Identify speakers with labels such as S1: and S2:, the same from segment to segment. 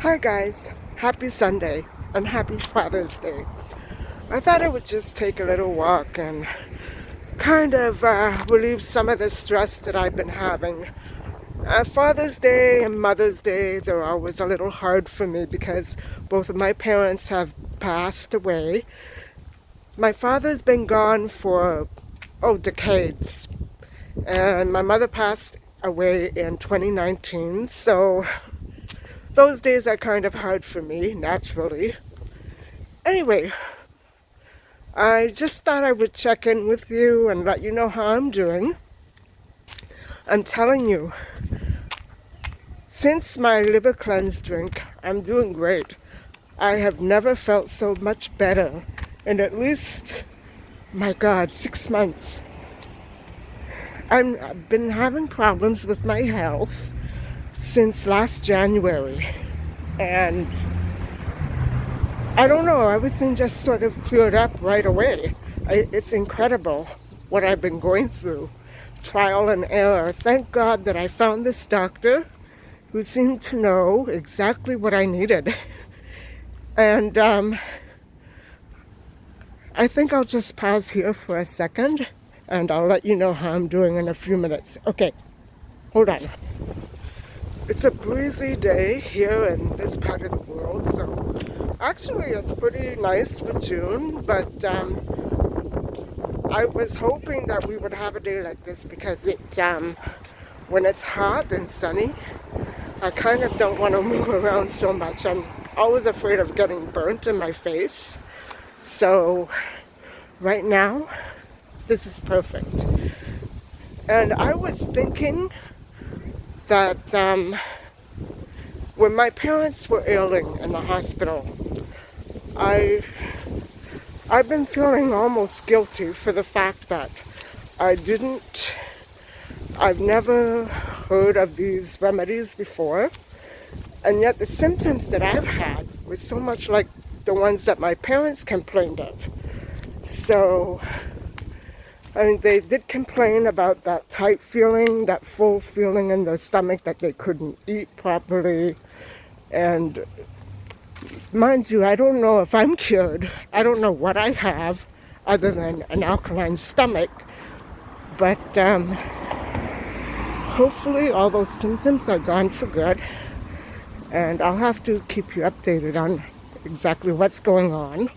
S1: Hi guys, happy Sunday and happy Father's Day. I thought I would just take a little walk and kind of relieve some of the stress that I've been having. Father's Day and Mother's Day, they're always a little hard for me because both of my parents have passed away. My father's been gone for, decades. And my mother passed away in 2019, so those days are kind of hard for me, naturally. Anyway, I just thought I would check in with you and let you know how I'm doing. I'm telling you, since my liver cleanse drink, I'm doing great. I have never felt so much better in at least, my God, 6 months. I've been having problems with my health since last January, and I don't know, everything just sort of cleared up right away. It's incredible what I've been going through, trial and error. Thank God that I found this doctor who seemed to know exactly what I needed. And I think I'll just pause here for a second and I'll let you know how I'm doing in a few minutes. Okay, hold on. It's a breezy day here in this part of the world, so actually it's pretty nice for June, but I was hoping that we would have a day like this because when it's hot and sunny, I kind of don't want to move around so much. I'm always afraid of getting burnt in my face. So right now, this is perfect. And I was thinking that when my parents were ailing in the hospital, I've been feeling almost guilty for the fact that I've never heard of these remedies before, and yet the symptoms that I've had were so much like the ones that my parents complained of. So, I mean, they did complain about that tight feeling, that full feeling in their stomach, that they couldn't eat properly. And mind you, I don't know if I'm cured. I don't know what I have other than an alkaline stomach. But hopefully all those symptoms are gone for good. And I'll have to keep you updated on exactly what's going on.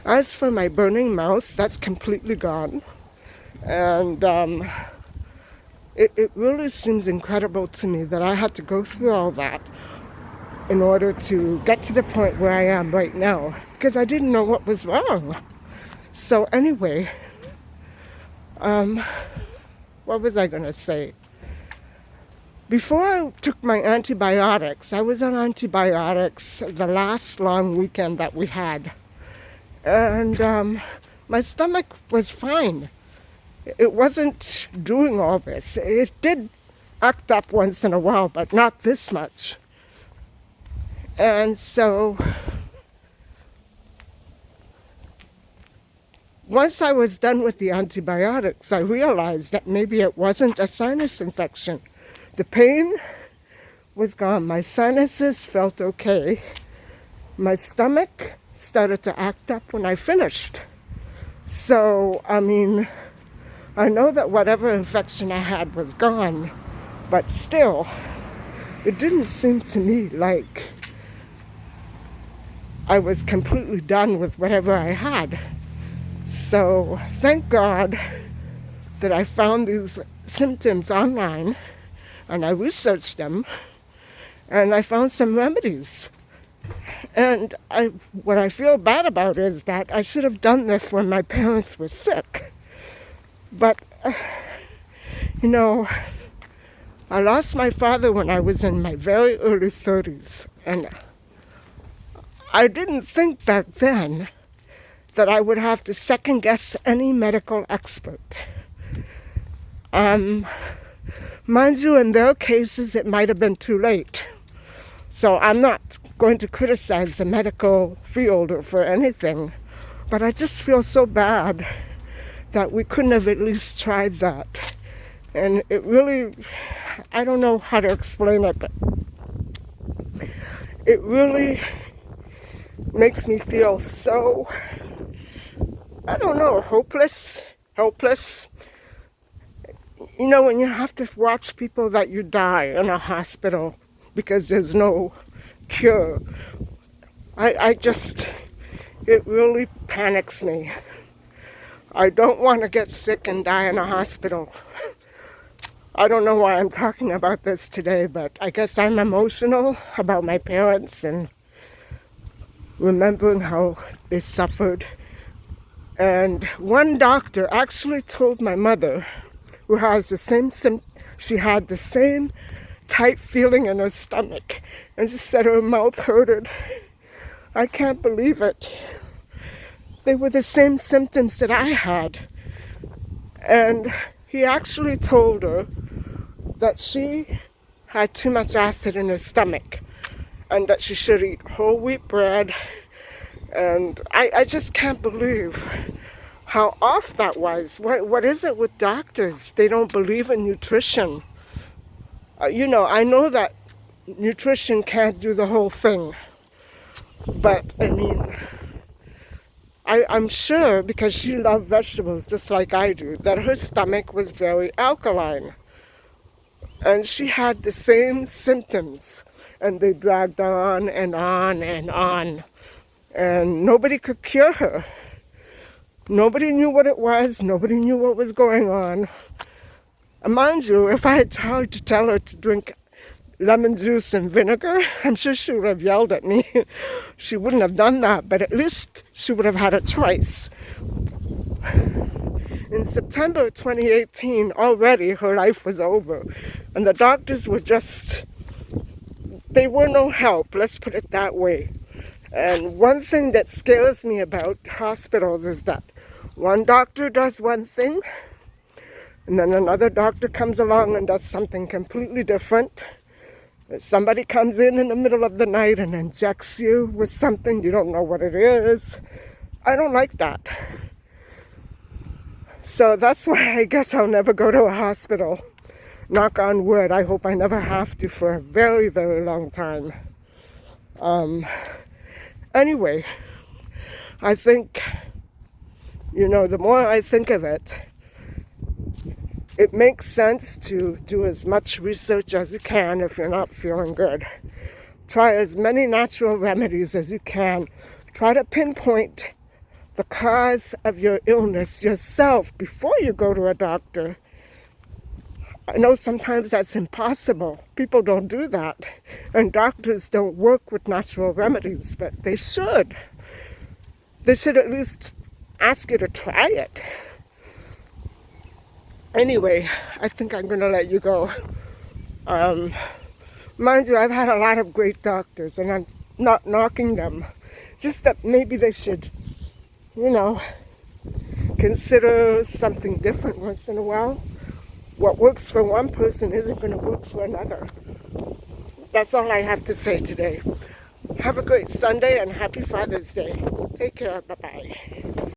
S1: As for my burning mouth, that's completely gone. And it really seems incredible to me that I had to go through all that in order to get to the point where I am right now, because I didn't know what was wrong. So anyway, what was I going to say? Before I took my antibiotics, I was on antibiotics the last long weekend that we had. And my stomach was fine. It wasn't doing all this. It did act up once in a while, but not this much. And so once I was done with the antibiotics, I realized that maybe it wasn't a sinus infection. The pain was gone. My sinuses felt okay. My stomach started to act up when I finished. So, I mean, I know that whatever infection I had was gone, but still, it didn't seem to me like I was completely done with whatever I had. So, thank God that I found these symptoms online, and I researched them, and I found some remedies. And what I feel bad about is that I should have done this when my parents were sick. But, I lost my father when I was in my very early 30s. And I didn't think back then that I would have to second guess any medical expert. Mind you, in their cases, it might have been too late. So I'm not going to criticize the medical field or for anything, but I just feel so bad that we couldn't have at least tried that. And it really, I don't know how to explain it, but it really makes me feel so, I don't know, hopeless, helpless. You know, when you have to watch people that you die in a hospital because there's no cure, I just, it really panics me. I don't want to get sick and die in a hospital. I don't know why I'm talking about this today, but I guess I'm emotional about my parents and remembering how they suffered. And one doctor actually told my mother, who has the same she had the same tight feeling in her stomach, and she said her mouth hurted. I can't believe it. They were the same symptoms that I had. And he actually told her that she had too much acid in her stomach and that she should eat whole wheat bread. And I just can't believe how off that was. What is it with doctors? They don't believe in nutrition. You know, I know that nutrition can't do the whole thing. But, I mean, I'm sure, because she loved vegetables just like I do, that her stomach was very alkaline. And she had the same symptoms. And they dragged on and on and on. And nobody could cure her. Nobody knew what it was. Nobody knew what was going on. And mind you, if I had tried to tell her to drink lemon juice and vinegar, I'm sure she would have yelled at me. She wouldn't have done that, but at least she would have had a choice. In September 2018, already her life was over. And the doctors were just, they were no help, let's put it that way. And one thing that scares me about hospitals is that one doctor does one thing, and then another doctor comes along and does something completely different. Somebody comes in the middle of the night and injects you with something, you don't know what it is. I don't like that. So that's why I guess I'll never go to a hospital. Knock on wood, I hope I never have to for a very, very long time. Anyway, I think, you know, the more I think of it, it makes sense to do as much research as you can if you're not feeling good. Try as many natural remedies as you can. Try to pinpoint the cause of your illness yourself before you go to a doctor. I know sometimes that's impossible. People don't do that. And doctors don't work with natural remedies, but they should. They should at least ask you to try it. Anyway, I think I'm going to let you go. Mind you, I've had a lot of great doctors, and I'm not knocking them. Just that maybe they should, you know, consider something different once in a while. What works for one person isn't going to work for another. That's all I have to say today. Have a great Sunday and happy Father's Day. Take care. Bye-bye.